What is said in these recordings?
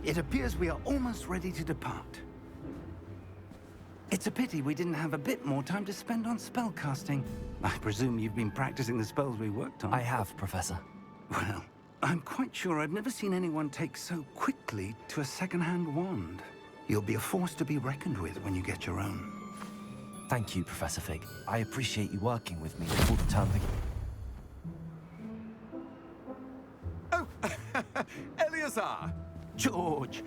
It appears we are almost ready to depart. It's a pity we didn't have a bit more time to spend on spellcasting. I presume you've been practicing the spells we worked on. I have, Professor. Well, I'm quite sure I've never seen anyone take so quickly to a second-hand wand. You'll be a force to be reckoned with when you get your own. Thank you, Professor Fig. I appreciate you working with me before the term begins. Oh, Eleazar! George!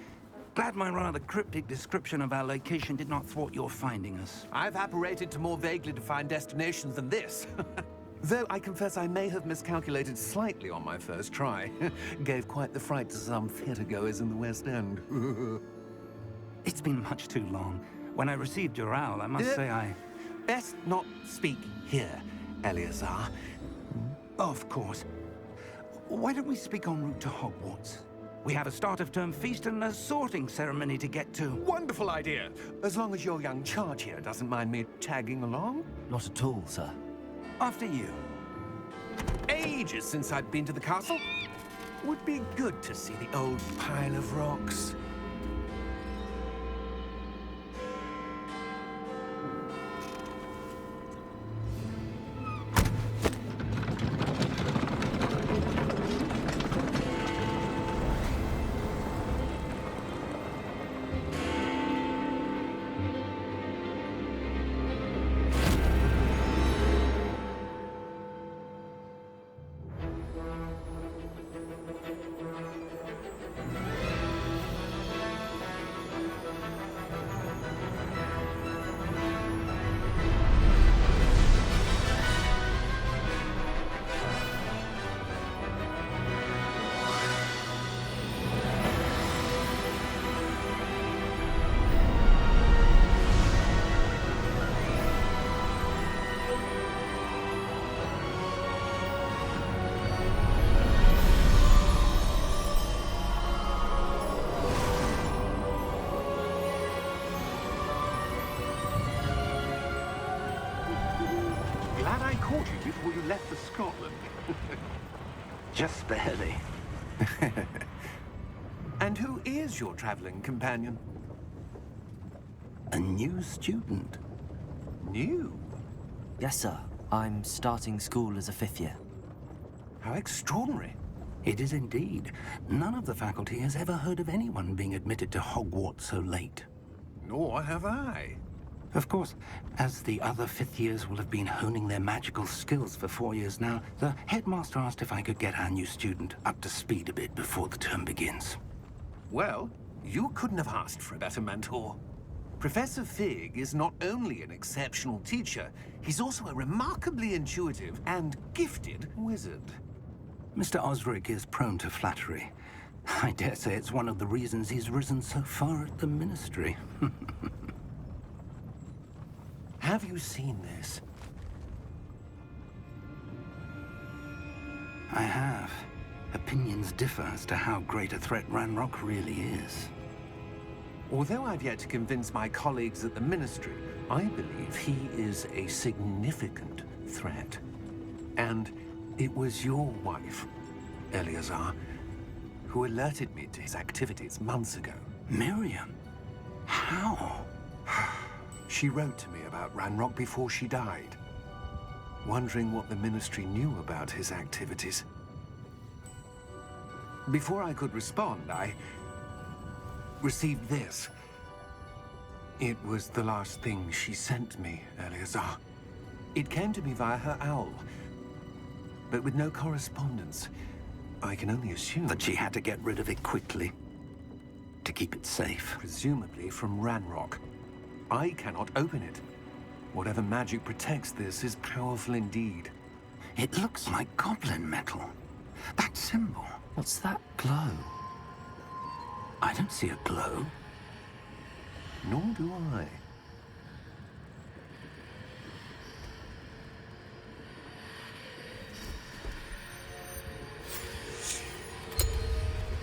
Glad my rather cryptic description of our location did not thwart your finding us. I've apparated to more vaguely defined destinations than this. Though I confess I may have miscalculated slightly on my first try. Gave quite the fright to some theatergoers in the West End. It's been much too long. When I received your owl, I must say I... Best not speak here, Eleazar. Of course. Why don't we speak en route to Hogwarts? We have a start-of-term feast and a sorting ceremony to get to. Wonderful idea! As long as your young charge here doesn't mind me tagging along. Not at all, sir. After you. Ages since I've been to the castle. Would be good to see the old pile of rocks. Glad I caught you before you left for Scotland. Just barely. And who is your traveling companion? A new student. New? Yes, sir. I'm starting school as a 5th year. How extraordinary. It is indeed. None of the faculty has ever heard of anyone being admitted to Hogwarts so late. Nor have I. Of course, as the other 5th years will have been honing their magical skills for 4 years now, the headmaster asked if I could get our new student up to speed a bit before the term begins. Well, you couldn't have asked for a better mentor. Professor Fig is not only an exceptional teacher, he's also a remarkably intuitive and gifted wizard. Mr. Osric is prone to flattery. I dare say it's one of the reasons he's risen so far at the Ministry. Have you seen this? I have. Opinions differ as to how great a threat Ranrock really is. Although I've yet to convince my colleagues at the Ministry, I believe he is a significant threat. And it was your wife, Eleazar, who alerted me to his activities months ago. Miriam? How? She wrote to me about Ranrock before she died, wondering what the Ministry knew about his activities. Before I could respond, I received this. It was the last thing she sent me, Eleazar. It came to me via her owl, but with no correspondence. I can only assume That she had to get rid of it quickly, to keep it safe. presumably from Ranrock. I cannot open it. Whatever magic protects this is powerful indeed. It looks like goblin metal. That symbol. What's that glow? I don't see a glow. Nor do I.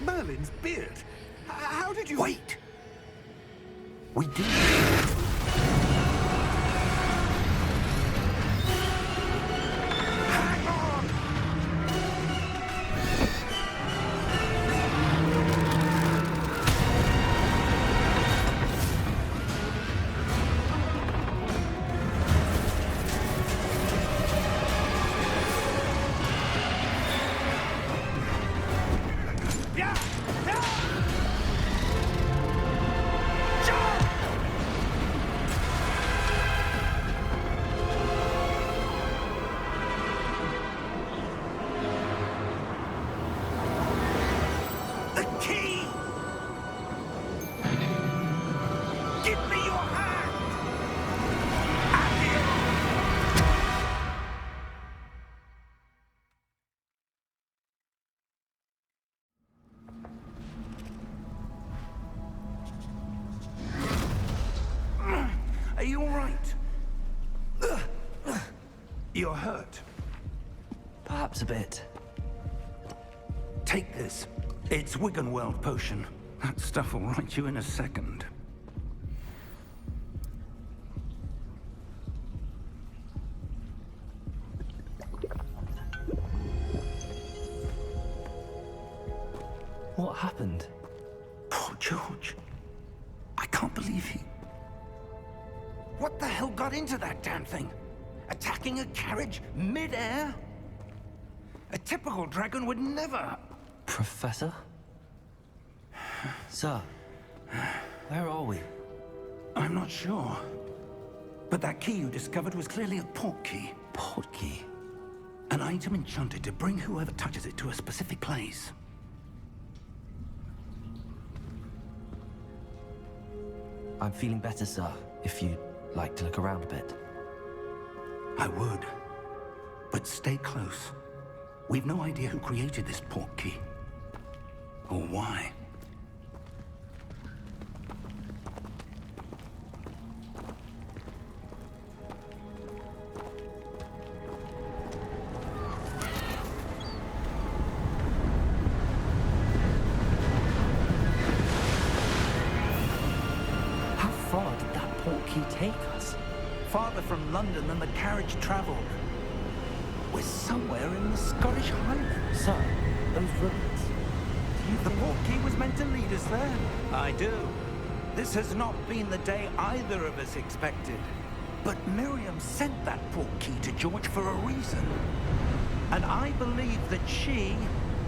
Merlin's beard. How did you... Wait! We did. Hang on! You're hurt. Perhaps a bit. Take this. It's Wiggenweld potion. That stuff will right you in a second. What happened? Poor George. I can't believe he... What the hell got into that damn thing? Attacking a carriage mid-air? A typical dragon would never... Professor? Sir, where are we? I'm not sure. But that key you discovered was clearly a port key. Port key? An item enchanted to bring whoever touches it to a specific place. I'm feeling better, sir, if you'd like to look around a bit. I would. But stay close. We've no idea who created this port key. Or why. How far did that port key take us? Farther from London than the carriage traveled. We're somewhere in the Scottish Highlands. Sir, those ruins. Do you The think... port key was meant to lead us there. I do. This has not been the day either of us expected. But Miriam sent that port key to George for a reason. And I believe that she,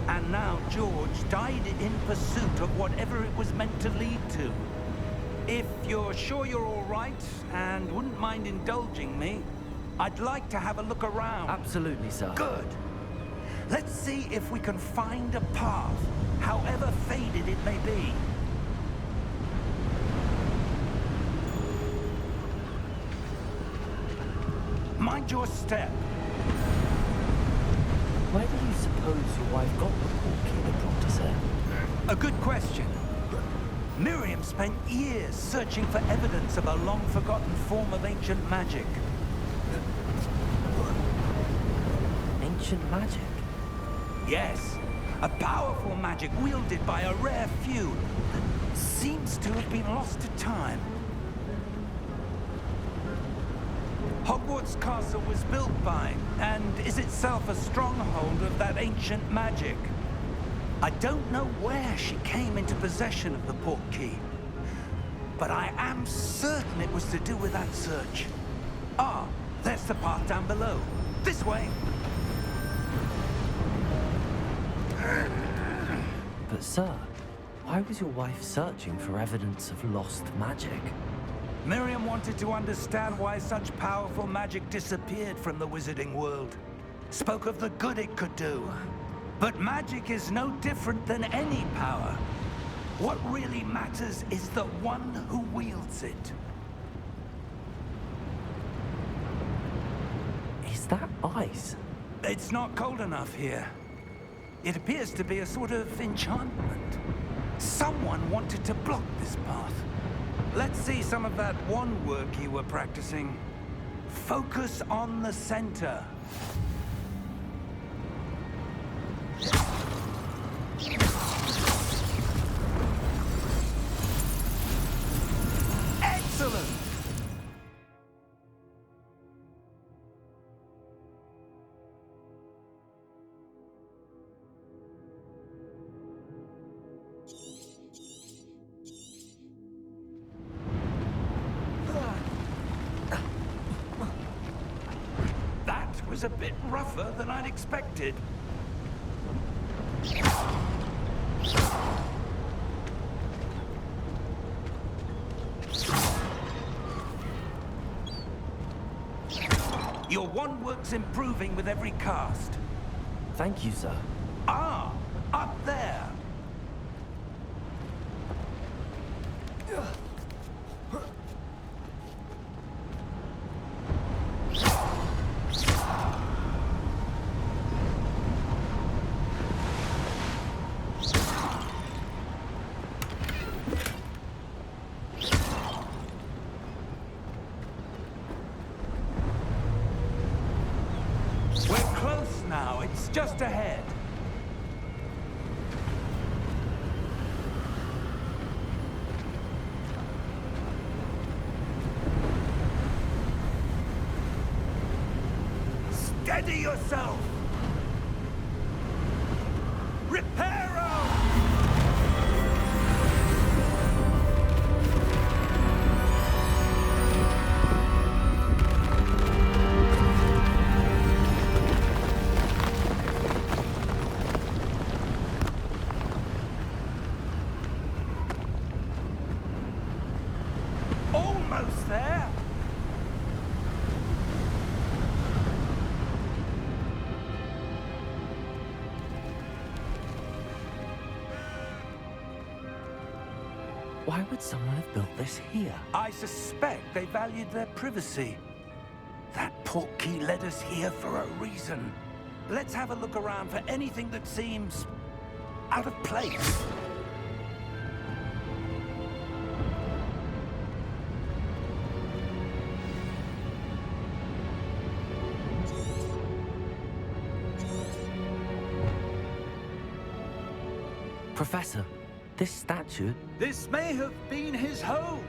and now George, died in pursuit of whatever it was meant to lead to. If you're sure you're all right, and wouldn't mind indulging me, I'd like to have a look around. Absolutely, sir. Good. Let's see if we can find a path, however faded it may be. Mind your step. Where do you suppose your wife got the port key that brought us here? A good question. Miriam spent years searching for evidence of a long-forgotten form of ancient magic. Ancient magic? Yes, a powerful magic wielded by a rare few that seems to have been lost to time. Hogwarts Castle was built by, and is itself a stronghold of that ancient magic. I don't know where she came into possession of the port key, but I am certain it was to do with that search. Ah, there's the path down below. This way. But sir, why was your wife searching for evidence of lost magic? Miriam wanted to understand why such powerful magic disappeared from the wizarding world. Spoke of the good it could do. But magic is no different than any power. What really matters is the one who wields it. Is that ice? It's not cold enough here. It appears to be a sort of enchantment. Someone wanted to block this path. Let's see some of that wand work you were practicing. Focus on the center. Excellent! That was a bit rougher than I'd expected. Your wand work's improving with every cast. Thank you, sir. Ah, up there. We're close now. It's just ahead. Steady yourself! Reparo! Almost there! Why would someone have built this here? I suspect they valued their privacy. That portkey led us here for a reason. Let's have a look around for anything that seems out of place. Professor, this statue... This may have been his home.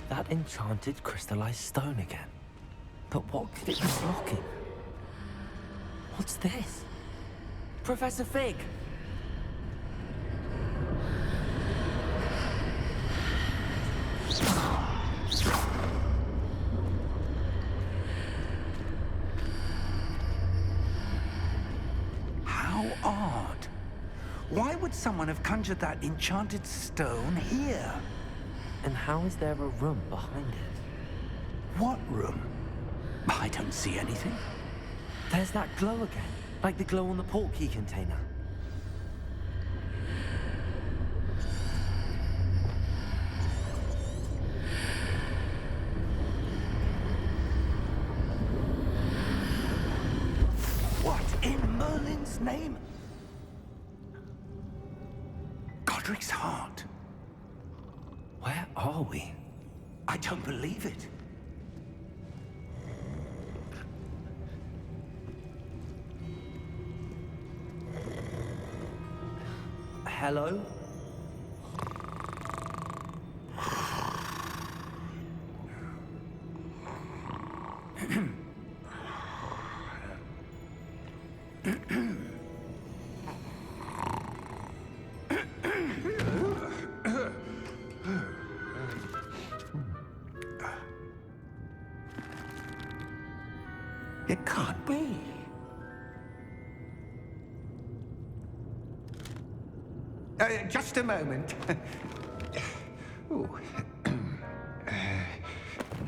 That enchanted crystallized stone again. But what could it be blocking? What's this? Professor Fig! How odd. Why would someone have conjured that enchanted stone here? And how is there a room behind it? What room? I don't see anything. There's that glow again, like the glow on the portkey container. What in Merlin's name? Godric's heart. Where are we? I don't believe it. Hello? It can't be. Just a moment. Ooh.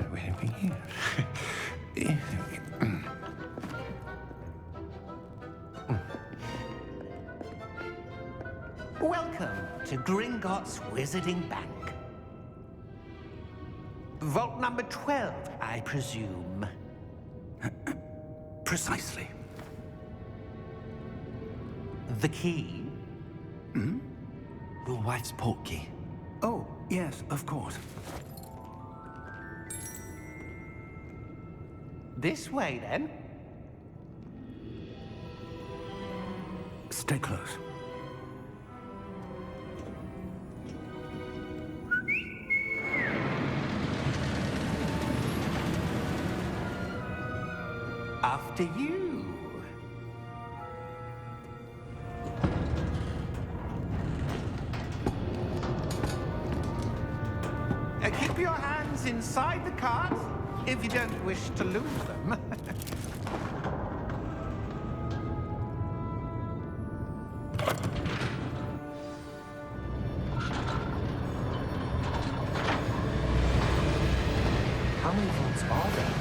Where are we here? Welcome to Gringotts Wizarding Bank. Vault number 12, I presume. Precisely. The key? Hmm? Your wife's portkey. Oh, yes, of course. This way, then. Stay close. After you. Keep your hands inside the cart if you don't wish to lose them. How many vaults are there?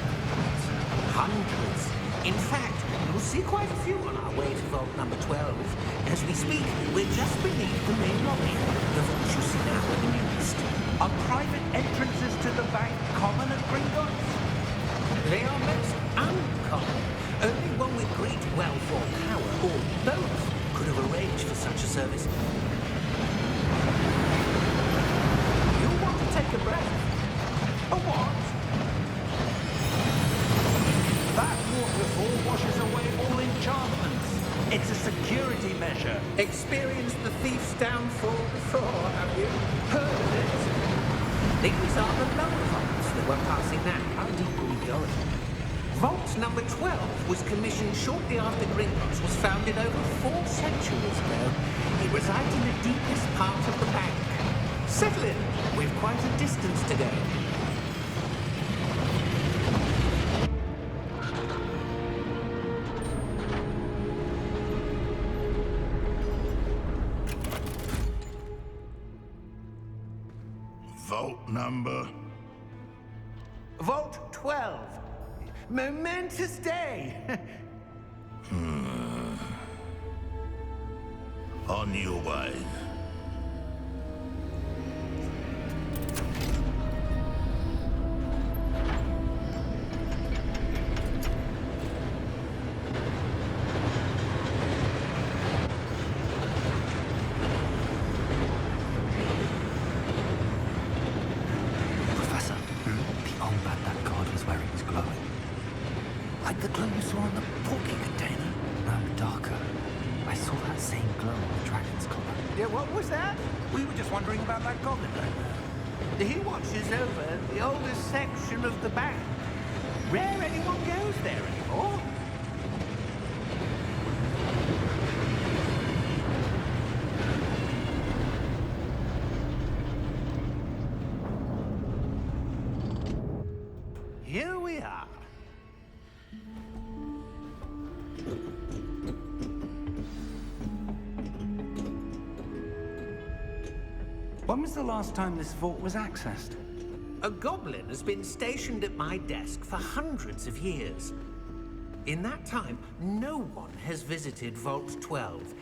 Hundreds. In fact, you'll see quite a few on our way to vault number 12. As we speak, we're just beneath the main lobby. The vaults you see now are the newest. Are private entrances to the bank common at Gringotts? They are most uncommon. Only service. You'll want to take a breath. A what? That waterfall washes away all enchantments. It's a security measure. Experienced the thief's downfall before, have you? Heard of it? These are the lower vaults that we're passing now. How deep are we going? Vault number 12 was commissioned shortly after Gringotts was founded over 4 centuries ago. It resides in the deepest part of the bank. Settle in. We've quite a distance to go. Vault number? Vault 12. Momentous day. On your way. Professor, the old man that guard was wearing was glowing. Like the glow you saw on the porky container? No, darker. I saw that same glow on the dragon's collar. Yeah, what was that? We were just wondering about that goblin right there. He watches over the oldest section of the bank. Rare anyone goes there anymore. Here we are. When was the last time this vault was accessed? A goblin has been stationed at my desk for hundreds of years. In that time, no one has visited Vault 12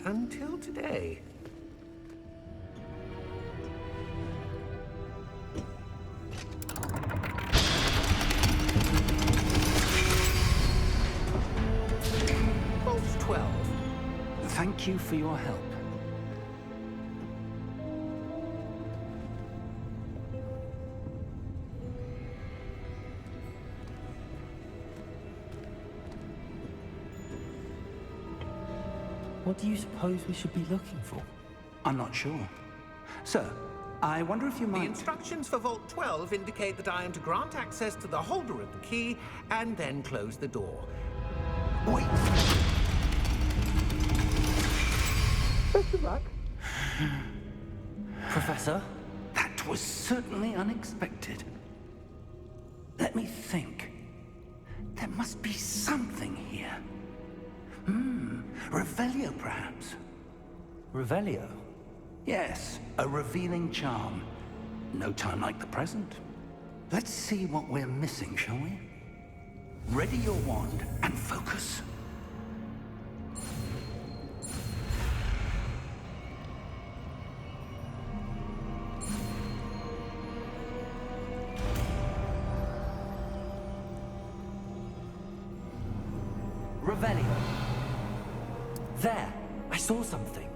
until today. Vault 12. Thank you for your help. What do you suppose we should be looking for? I'm not sure. Sir, I wonder if you The might... instructions for Vault 12 indicate that I am to grant access to the holder of the key and then close the door. Wait! Professor? That was certainly unexpected. Let me think. There must be something here. Revelio, perhaps? Revelio? Yes, a revealing charm. No time like the present. Let's see what we're missing, shall we? Ready your wand and focus. Revelio. There! I saw something.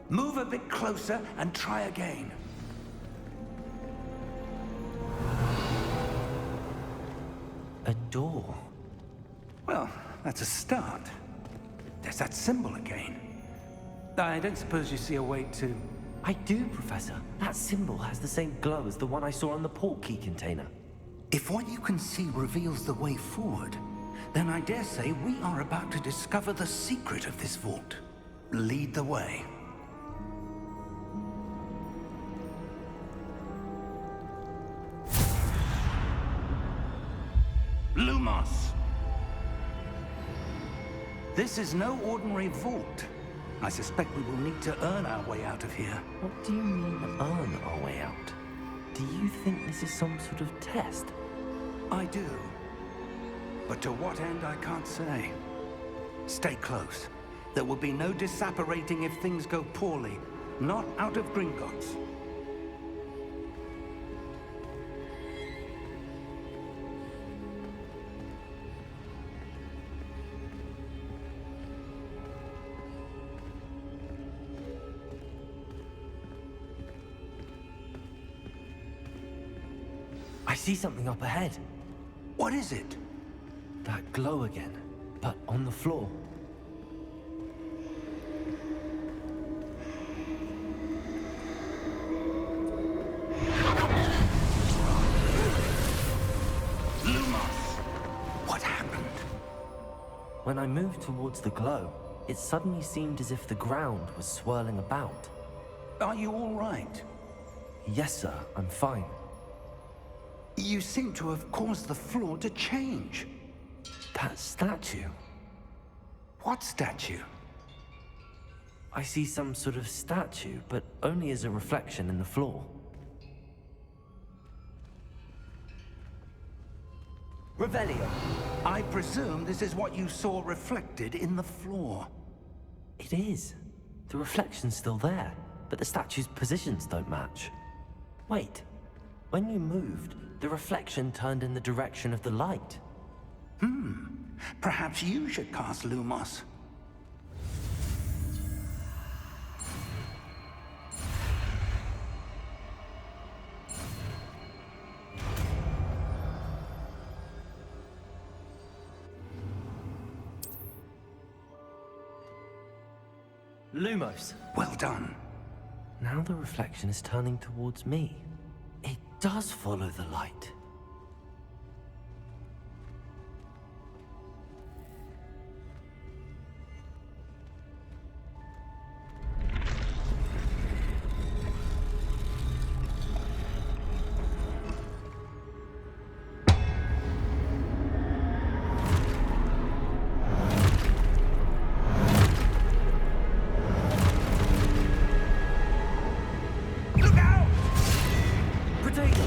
Move a bit closer and try again. A door. Well, that's a start. There's that symbol again. I don't suppose you see a way to... I do, Professor. That symbol has the same glow as the one I saw on the port key container. If what you can see reveals the way forward, then I dare say we are about to discover the secret of this vault. Lead the way. Lumos! This is no ordinary vault. I suspect we will need to earn our way out of here. What do you mean, earn our way out? Do you think this is some sort of test? I do. But to what end, I can't say. Stay close. There will be no disapparating if things go poorly. Not out of Gringotts. see something up ahead. What is it? That glow again, but on the floor. What happened? When I moved towards the glow, it suddenly seemed as if the ground was swirling about. Are you all right? Yes, sir, I'm fine. You seem to have caused the floor to change. That statue. What statue? I see some sort of statue, but only as a reflection in the floor. Revelio. I presume this is what you saw reflected in the floor. It is. The reflection's still there, but the statue's positions don't match. Wait. When you moved, the reflection turned in the direction of the light. Perhaps you should cast Lumos. Lumos. Well done. Now the reflection is turning towards me. It does follow the light. Look out! Potato!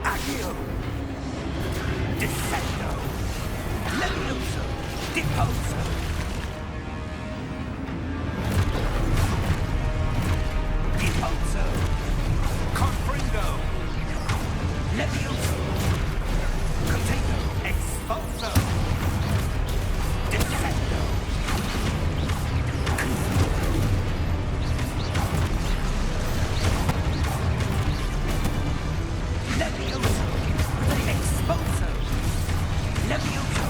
Accio! Descendo! Levioso! Deposo! Deposo! Confringo! Levioso! Potato! Exposo! Descendo! Levioso! Exposo! Levioso!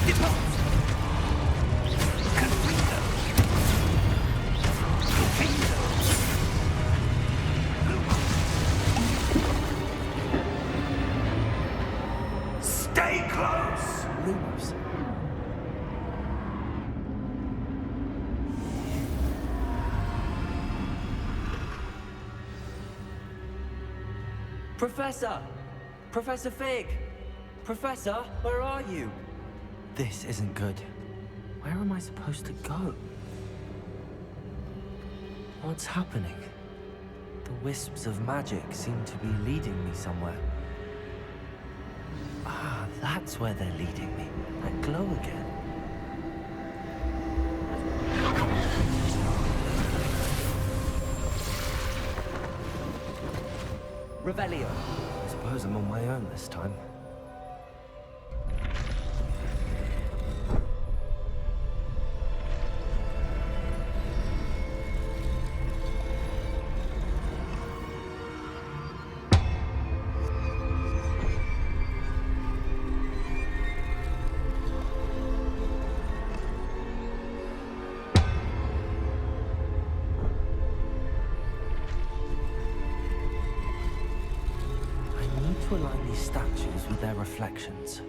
Deposo! Confringo! Confringo! Stay close! Lumos. Professor! Professor Fig! Professor, where are you? This isn't good. Where am I supposed to go? What's happening? The wisps of magic seem to be leading me somewhere. Ah, that's where they're leading me. That glow again. Revelio. I suppose I'm on my own this time. I need to align these statues with their reflections.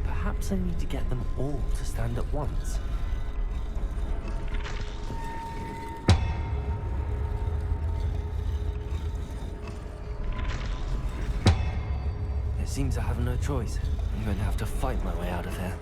Perhaps I need to get them all to stand at once. It seems I have no choice. I'm going to have to fight my way out of here.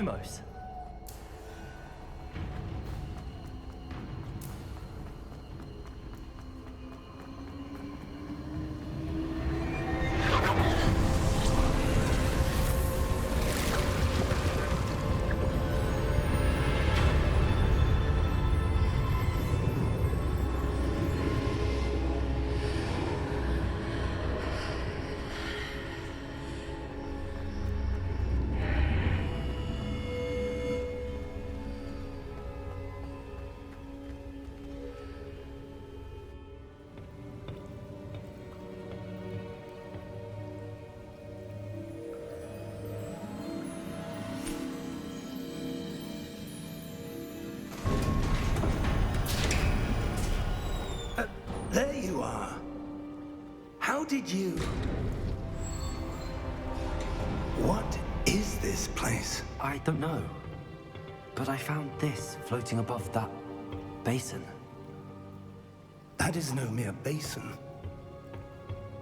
Lumos. There you are. How did you... What is this place? I don't know. But I found this floating above that basin. That is no mere basin.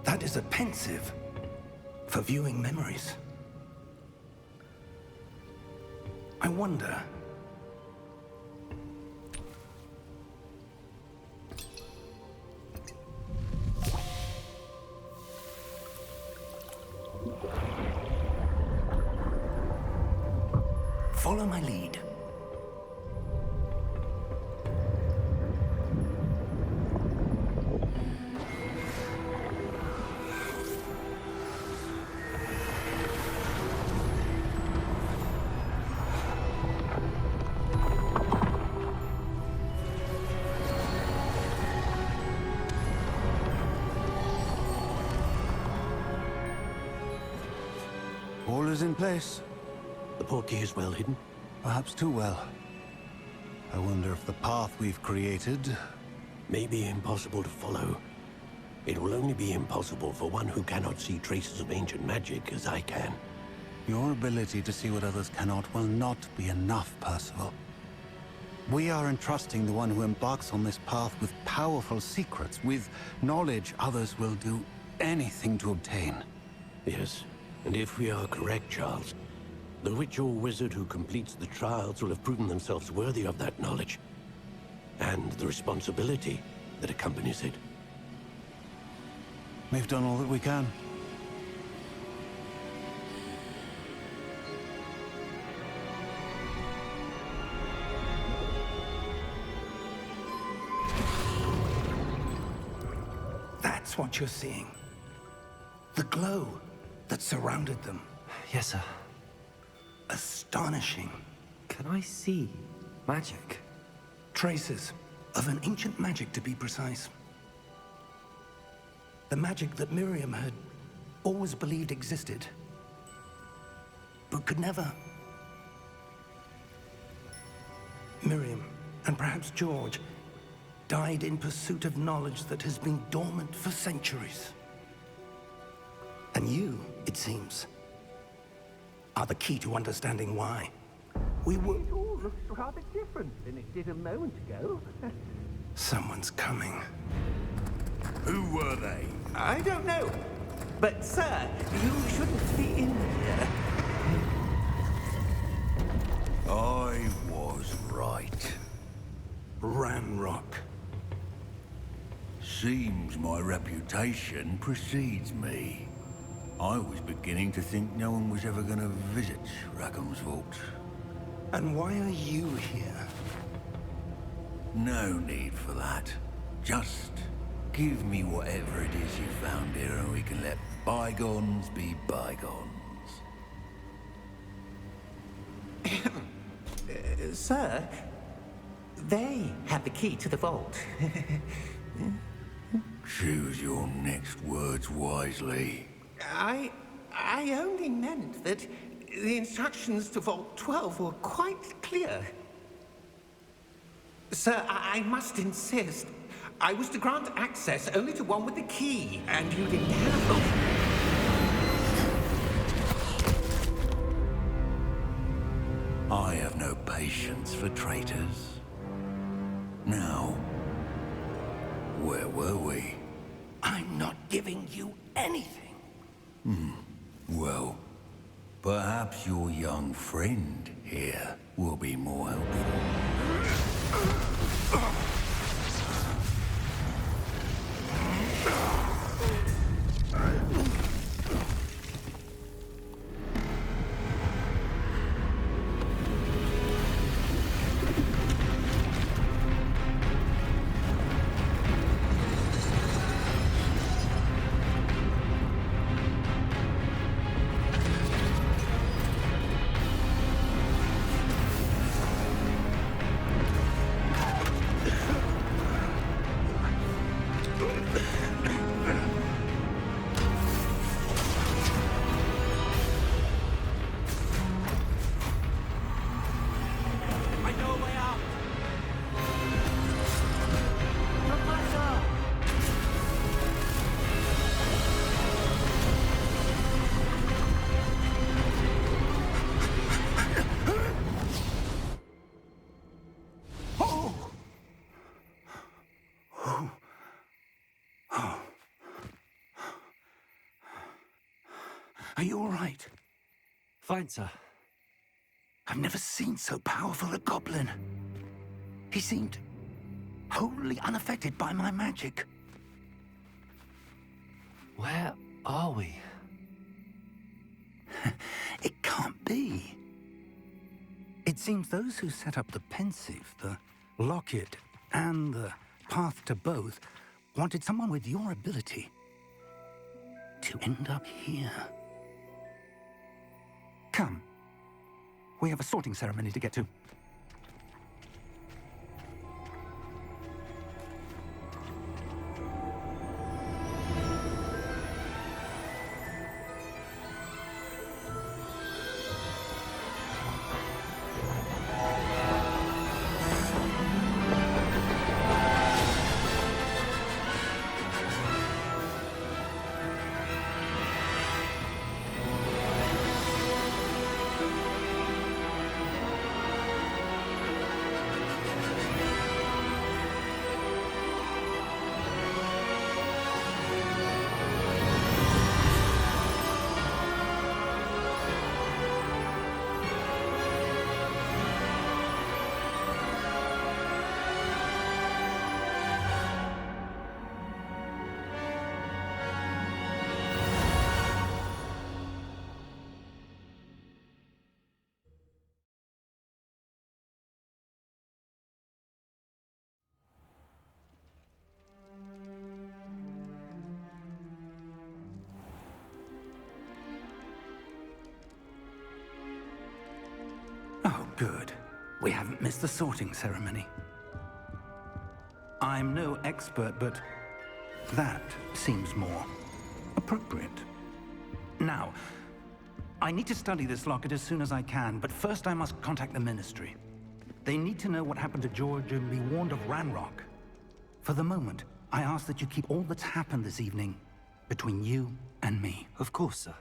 That is a pensive for viewing memories. I wonder... Follow my lead. All is in place. The portkey is well hidden. Perhaps too well. I wonder if the path we've created... May be impossible to follow. It will only be impossible for one who cannot see traces of ancient magic as I can. Your ability to see what others cannot will not be enough, Percival. We are entrusting the one who embarks on this path with powerful secrets, with knowledge others will do anything to obtain. Yes, and if we are correct, Charles, the witch or wizard who completes the trials will have proven themselves worthy of that knowledge, and the responsibility that accompanies it. We've done all that we can. That's what you're seeing. The glow that surrounded them. Yes, sir. Astonishing. Can I see magic? Traces of an ancient magic, to be precise. The magic that Miriam had always believed existed, but could never. Miriam, and perhaps George, died in pursuit of knowledge that has been dormant for centuries. And you, it seems, are the key to understanding why. We were... It all looks rather different than it did a moment ago. Someone's coming. Who were they? I don't know. But, sir, you shouldn't be in here. I was right. Ramrock. Seems my reputation precedes me. I was beginning to think no one was ever going to visit Rackham's vault. And why are you here? No need for that. Just give me whatever it is you found here and we can let bygones be bygones. Sir, they have the key to the vault. Choose your next words wisely. I only meant that the instructions to Vault 12 were quite clear. Sir, I must insist. I was to grant access only to one with the key, and you didn't have them. I have no patience for traitors. Now, where were we? I'm not giving you anything. Well, Perhaps your young friend here will be more helpful. Are you all right? Fine, sir. I've never seen so powerful a goblin. He seemed wholly unaffected by my magic. Where are we? It can't be. It seems those who set up the pensive, the locket, and the path to both wanted someone with your ability to end up here. Come. We have a sorting ceremony to get to. Oh, good. We haven't missed the sorting ceremony. I'm no expert, but that seems more appropriate. Now, I need to study this locket as soon as I can, but first I must contact the Ministry. They need to know what happened to George and be warned of Ranrock. For the moment, I ask that you keep all that's happened this evening between you and me. Of course, sir.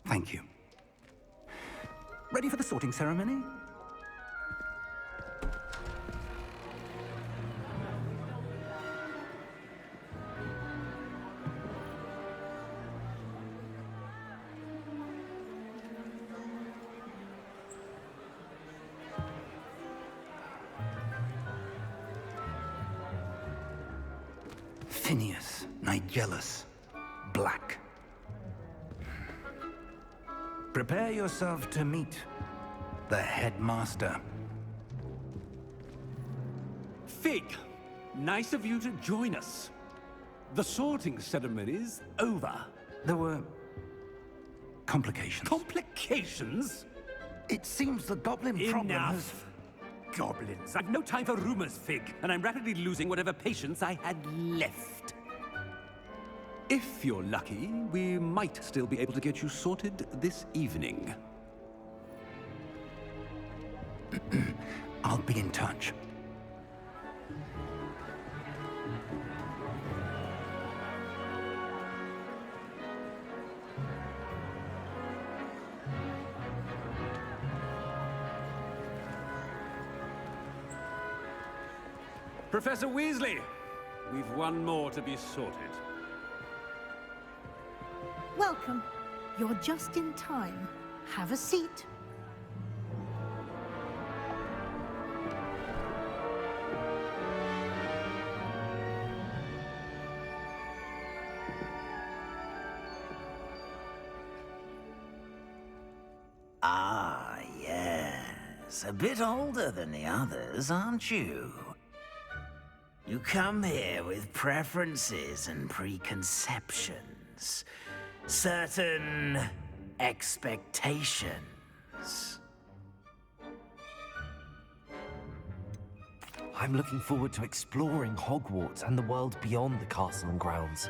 Thank you. Ready for the sorting ceremony? Phineas, Nigellus, Black. Prepare yourself to meet the headmaster. Fig, nice of you to join us. The sorting ceremony's over. There were complications. Complications? It seems the goblin problem has... Enough. Goblins. I've no time for rumors, Fig, and I'm rapidly losing whatever patience I had left. If you're lucky, we might still be able to get you sorted this evening. I'll be in touch. Professor Weasley, we've one more to be sorted. Welcome. You're just in time. Have a seat. Ah, yes. A bit older than the others, aren't you? You come here with preferences and preconceptions. Certain expectations. I'm looking forward to exploring Hogwarts and the world beyond the castle and grounds.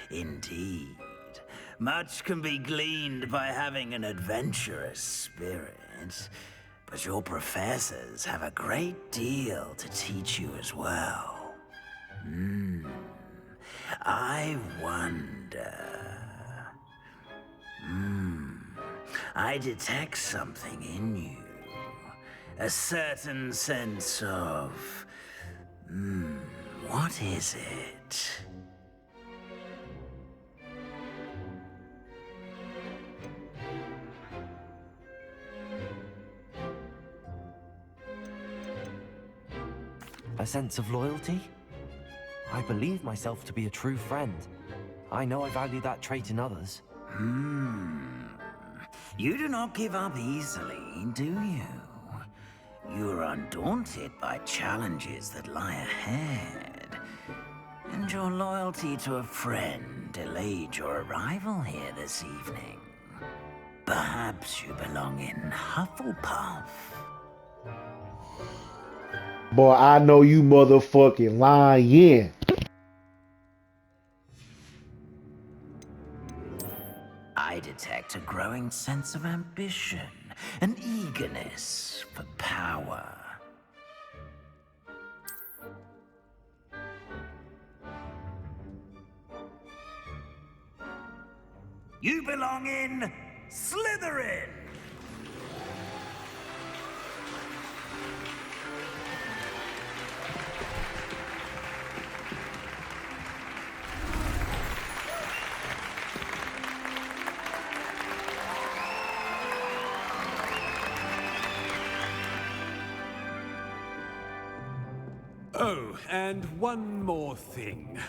Indeed. Much can be gleaned by having an adventurous spirit, but your professors have a great deal to teach you as well. I wonder... I detect something in you. A certain sense of... what is it? A sense of loyalty? I believe myself to be a true friend. I know I value that trait in others. You do not give up easily, do you? You are undaunted by challenges that lie ahead. And your loyalty to a friend delayed your arrival here this evening. Perhaps you belong in Hufflepuff. Boy, I know you motherfucking lying. I detect a growing sense of ambition, an eagerness for power. You belong in Slytherin! Oh, and one more thing.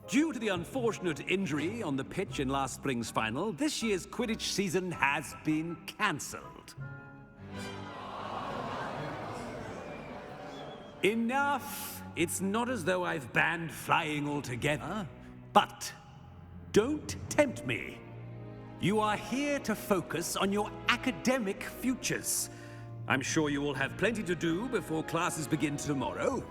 Due to the unfortunate injury on the pitch in last spring's final, this year's Quidditch season has been cancelled. Enough! It's not as though I've banned flying altogether, but don't tempt me. You are here to focus on your academic futures. I'm sure you will have plenty to do before classes begin tomorrow.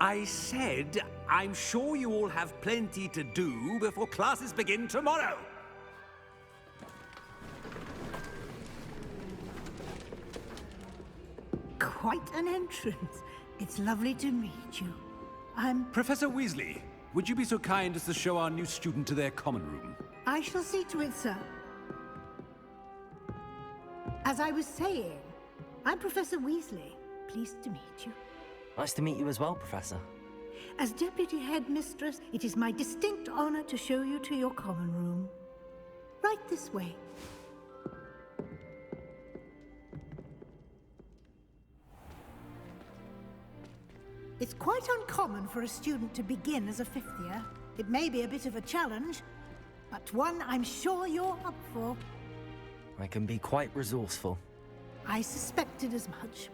I said, I'm sure you all have plenty to do before classes begin tomorrow. Quite an entrance. It's lovely to meet you. Professor Weasley, would you be so kind as to show our new student to their common room? I shall see to it, sir. As I was saying, I'm Professor Weasley. Pleased to meet you. Nice to meet you as well, Professor. As Deputy Headmistress, it is my distinct honor to show you to your common room. Right this way. It's quite uncommon for a student to begin as a fifth year. It may be a bit of a challenge, but one I'm sure you're up for. I can be quite resourceful. I suspected as much.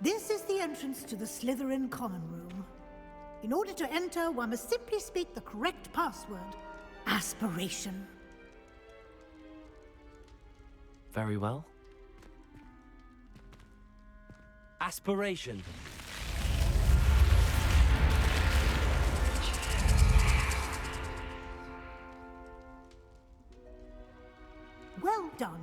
This is the entrance to the Slytherin common room. In order to enter, one must simply speak the correct password. Aspiration. Very well. Aspiration. Well done.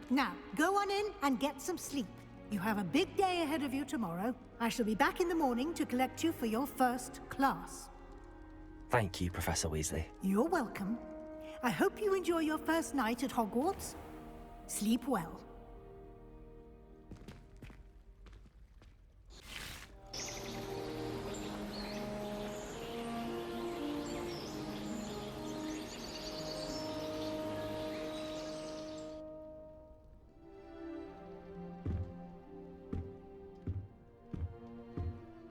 Now, go on in and get some sleep. You have a big day ahead of you tomorrow. I shall be back in the morning to collect you for your first class. Thank you, Professor Weasley. You're welcome. I hope you enjoy your first night at Hogwarts. Sleep well.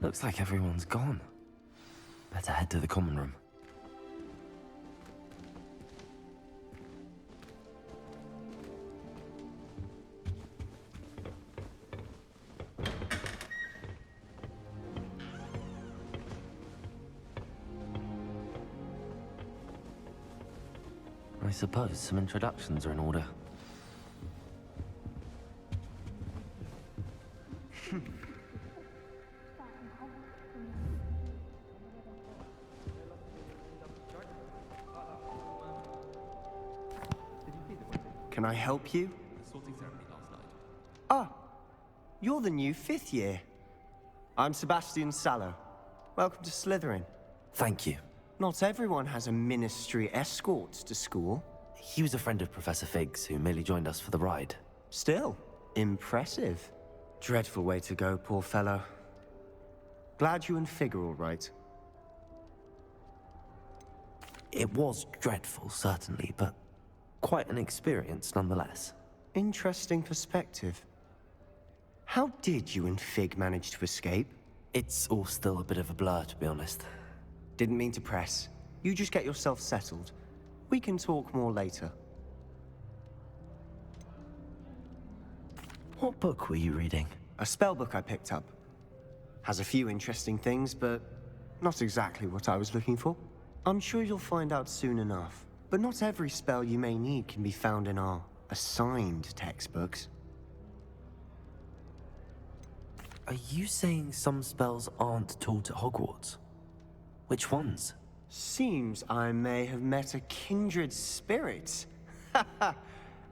Looks like everyone's gone. Better head to the common room. I suppose some introductions are in order. Can I help you? Ah, you're the new 5th year. I'm Sebastian Sallow. Welcome to Slytherin. Thank you. Not everyone has a ministry escort to school. He was a friend of Professor Fig's who merely joined us for the ride. Still, impressive. Dreadful way to go, poor fellow. Glad you and Fig are all right. It was dreadful, certainly, but quite an experience nonetheless. Interesting perspective. How did you and Fig manage to escape? It's all still a bit of a blur, to be honest. Didn't mean to press. You just get yourself settled. We can talk more later. What book were you reading? A spell book I picked up. Has a few interesting things, but not exactly what I was looking for. I'm sure you'll find out soon enough. But not every spell you may need can be found in our assigned textbooks. Are you saying some spells aren't taught at Hogwarts? Which ones? Seems I may have met a kindred spirit.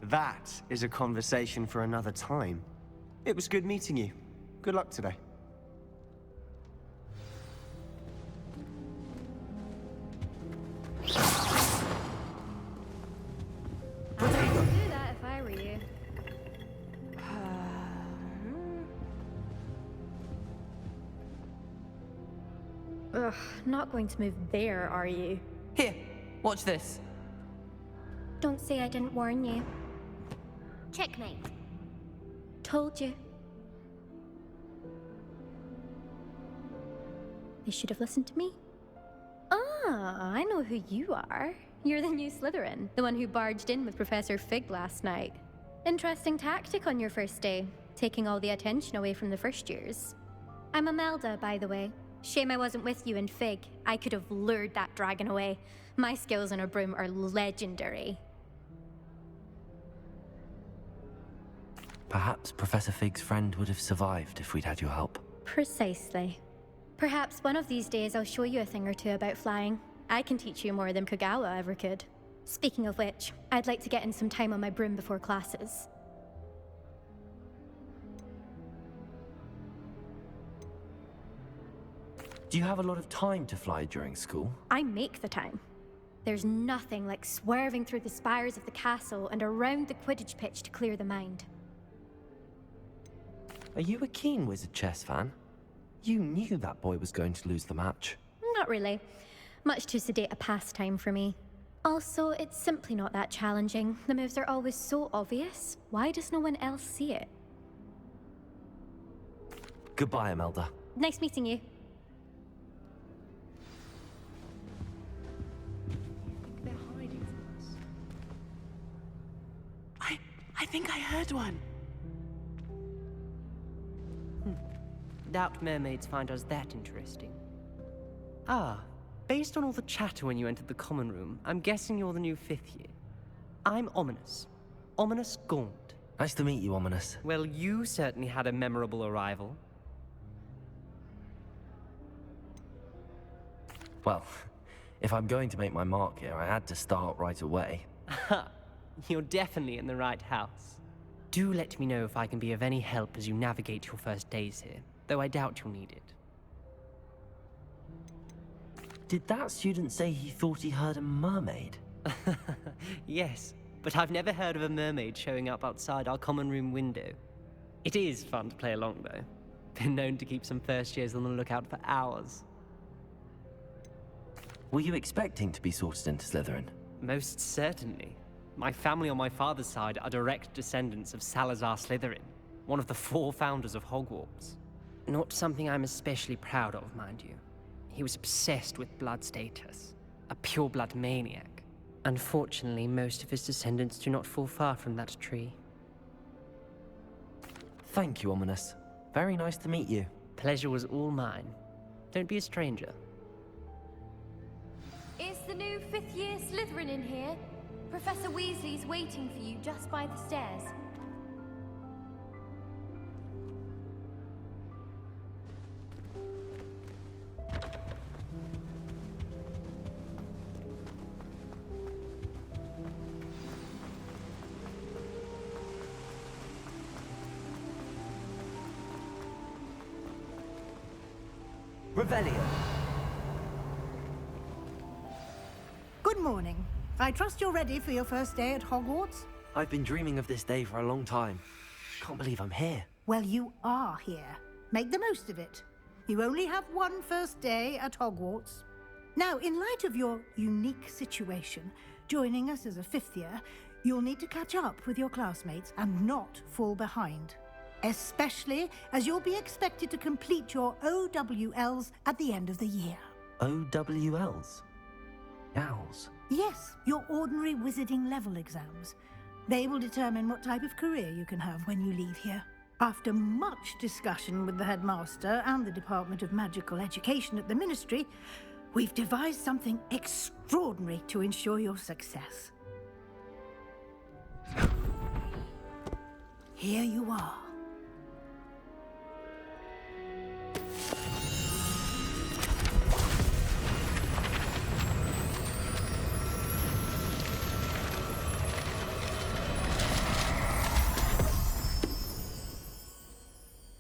That is a conversation for another time. It was good meeting you. Good luck today. I'd do that if I were you. Ugh, not going to move there, are you? Here, watch this. Don't say I didn't warn you. Checkmate. Told you. They should have listened to me. Ah, I know who you are. You're the new Slytherin, the one who barged in with Professor Fig last night. Interesting tactic on your first day, taking all the attention away from the first years. I'm Imelda, by the way. Shame I wasn't with you and Fig. I could have lured that dragon away. My skills on a broom are legendary. Perhaps Professor Fig's friend would have survived if we'd had your help. Precisely. Perhaps one of these days I'll show you a thing or two about flying. I can teach you more than Kogawa ever could. Speaking of which, I'd like to get in some time on my broom before classes. Do you have a lot of time to fly during school? I make the time. There's nothing like swerving through the spires of the castle and around the Quidditch pitch to clear the mind. Are you a keen Wizard chess fan? You knew that boy was going to lose the match. Not really. Much too sedate a pastime for me. Also, it's simply not that challenging. The moves are always so obvious. Why does no one else see it? Goodbye, Imelda. Nice meeting you. I think I heard one. Doubt mermaids find us that interesting. Ah, based on all the chatter when you entered the common room, I'm guessing you're the new 5th year. I'm Ominous. Ominous Gaunt. Nice to meet you, Ominous. Well, you certainly had a memorable arrival. Well, if I'm going to make my mark here, I had to start right away. Ha! You're definitely in the right house. Do let me know if I can be of any help as you navigate your first days here, though I doubt you'll need it. Did that student say he thought he heard a mermaid? Yes, but I've never heard of a mermaid showing up outside our common room window. It is fun to play along, though. Been known to keep some first years on the lookout for hours. Were you expecting to be sorted into Slytherin? Most certainly. My family on my father's side are direct descendants of Salazar Slytherin, one of the 4 founders of Hogwarts. Not something I'm especially proud of, mind you. He was obsessed with blood status, a pure-blood maniac. Unfortunately, most of his descendants do not fall far from that tree. Thank you, Ominous. Very nice to meet you. Pleasure was all mine. Don't be a stranger. Is the new fifth-year Slytherin in here? Professor Weasley's waiting for you just by the stairs. Revelio. Good morning. I trust you're ready for your first day at Hogwarts? I've been dreaming of this day for a long time. Can't believe I'm here. Well, you are here. Make the most of it. You only have one first day at Hogwarts. Now, in light of your unique situation, joining us as a fifth year, you'll need to catch up with your classmates and not fall behind. Especially as you'll be expected to complete your OWLs at the end of the year. OWLs? Owls? Yes, your ordinary wizarding level exams. They will determine what type of career you can have when you leave here. After much discussion with the headmaster and the Department of Magical Education at the Ministry, we've devised something extraordinary to ensure your success. Here you are.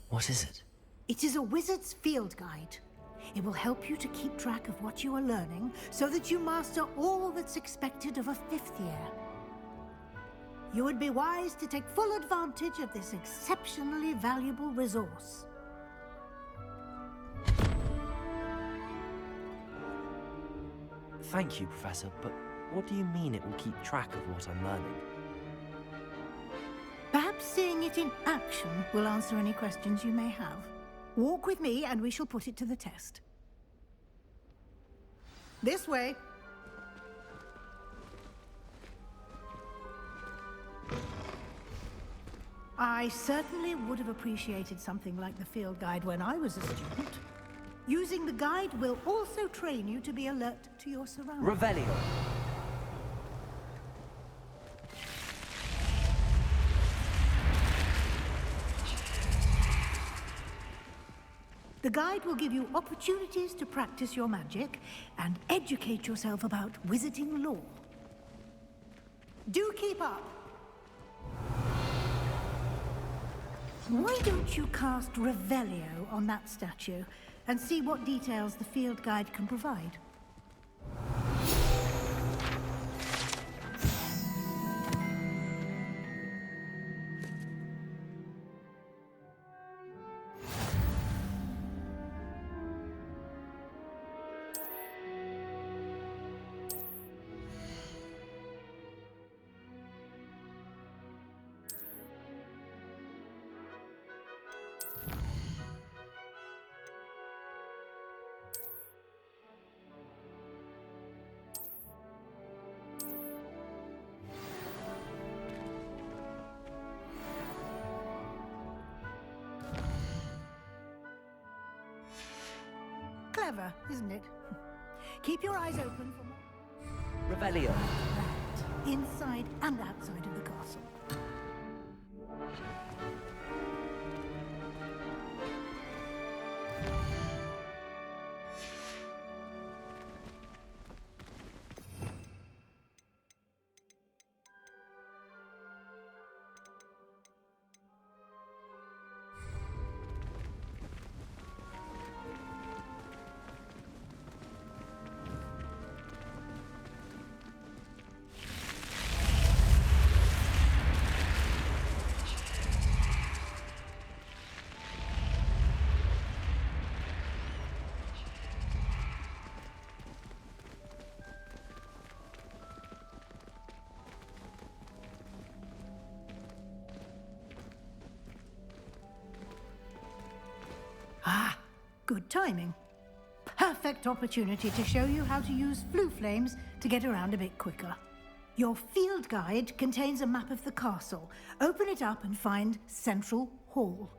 What is it? It is a wizard's field guide. It will help you to keep track of what you are learning so that you master all that's expected of a fifth year. You would be wise to take full advantage of this exceptionally valuable resource. Thank you, Professor, but what do you mean it will keep track of what I'm learning? Perhaps seeing it in action will answer any questions you may have. Walk with me and we shall put it to the test. This way. I certainly would have appreciated something like the field guide when I was a student. Using the guide will also train you to be alert to your surroundings. Revelio. The guide will give you opportunities to practice your magic and educate yourself about wizarding lore. Do keep up! Why don't you cast Revelio on that statue and see what details the field guide can provide? Clever, isn't it? Keep your eyes open for more. Revelio. That, inside and outside of the castle. Good timing. Perfect opportunity to show you how to use flue flames to get around a bit quicker. Your field guide contains a map of the castle. Open it up and find Central Hall.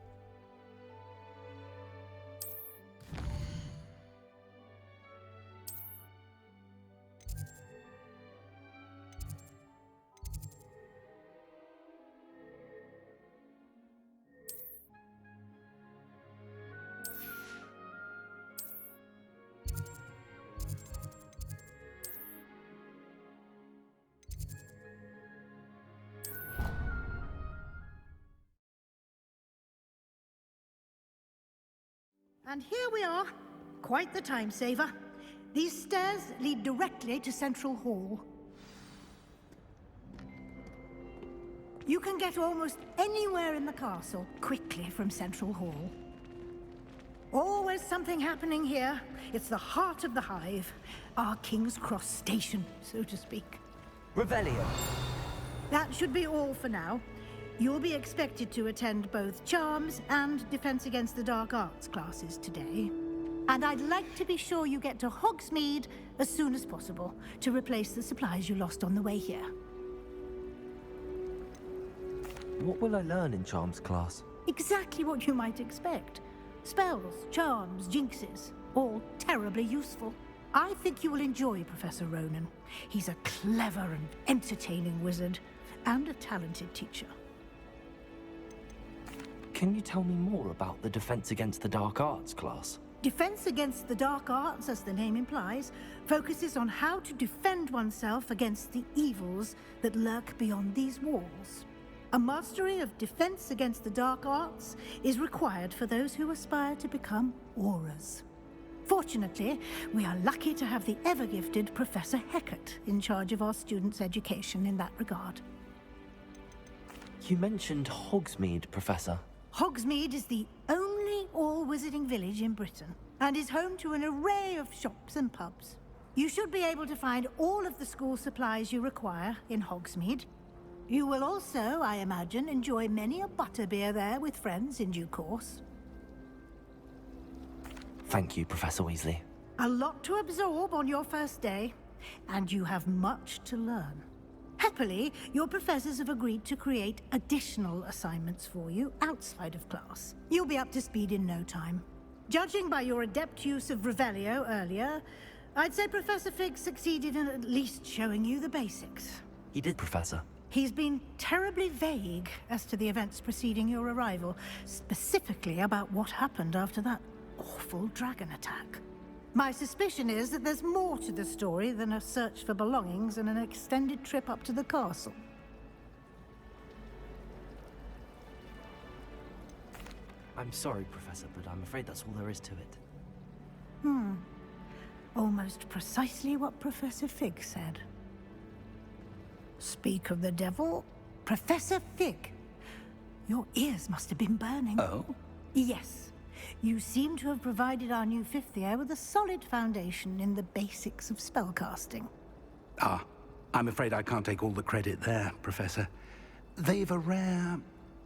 And here we are. Quite the time saver. These stairs lead directly to Central Hall. You can get almost anywhere in the castle quickly from Central Hall. Always something happening here. It's the heart of the Hive. Our King's Cross station, so to speak. Revelio. That should be all for now. You'll be expected to attend both Charms and Defense Against the Dark Arts classes today. And I'd like to be sure you get to Hogsmeade as soon as possible to replace the supplies you lost on the way here. What will I learn in Charms class? Exactly what you might expect. Spells, charms, jinxes, all terribly useful. I think you will enjoy Professor Ronan. He's a clever and entertaining wizard, and a talented teacher. Can you tell me more about the Defense Against the Dark Arts class? Defense Against the Dark Arts, as the name implies, focuses on how to defend oneself against the evils that lurk beyond these walls. A mastery of Defense Against the Dark Arts is required for those who aspire to become Auras. Fortunately, we are lucky to have the ever-gifted Professor Hecat in charge of our students' education in that regard. You mentioned Hogsmeade, Professor. Hogsmeade is the only all-wizarding village in Britain, and is home to an array of shops and pubs. You should be able to find all of the school supplies you require in Hogsmeade. You will also, I imagine, enjoy many a butterbeer there with friends in due course. Thank you, Professor Weasley. A lot to absorb on your first day, and you have much to learn. Happily, your professors have agreed to create additional assignments for you outside of class. You'll be up to speed in no time. Judging by your adept use of Revelio earlier, I'd say Professor Fig succeeded in at least showing you the basics. He did, Professor. He's been terribly vague as to the events preceding your arrival, specifically about what happened after that awful dragon attack. My suspicion is that there's more to the story than a search for belongings and an extended trip up to the castle. I'm sorry, Professor, but I'm afraid that's all there is to it. Almost precisely what Professor Fig said. Speak of the devil, Professor Fig. Your ears must have been burning. Oh? Yes. You seem to have provided our new fifth year with a solid foundation in the basics of spellcasting. Ah, I'm afraid I can't take all the credit there, Professor. They've a rare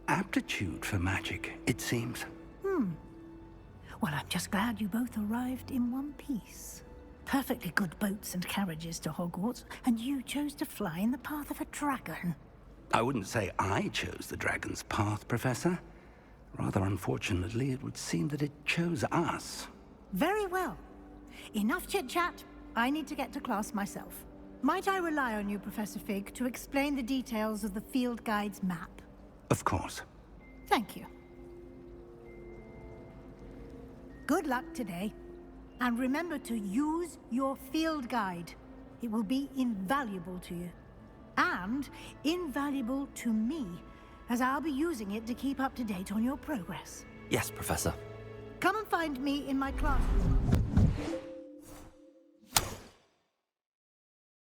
aptitude for magic, it seems. Well, I'm just glad you both arrived in one piece. Perfectly good boats and carriages to Hogwarts, and you chose to fly in the path of a dragon. I wouldn't say I chose the dragon's path, Professor. Rather unfortunately, it would seem that it chose us. Very well. Enough chit-chat. I need to get to class myself. Might I rely on you, Professor Fig, to explain the details of the field guide's map? Of course. Thank you. Good luck today. And remember to use your field guide. It will be invaluable to you. And invaluable to me, as I'll be using it to keep up to date on your progress. Yes, Professor. Come and find me in my classroom.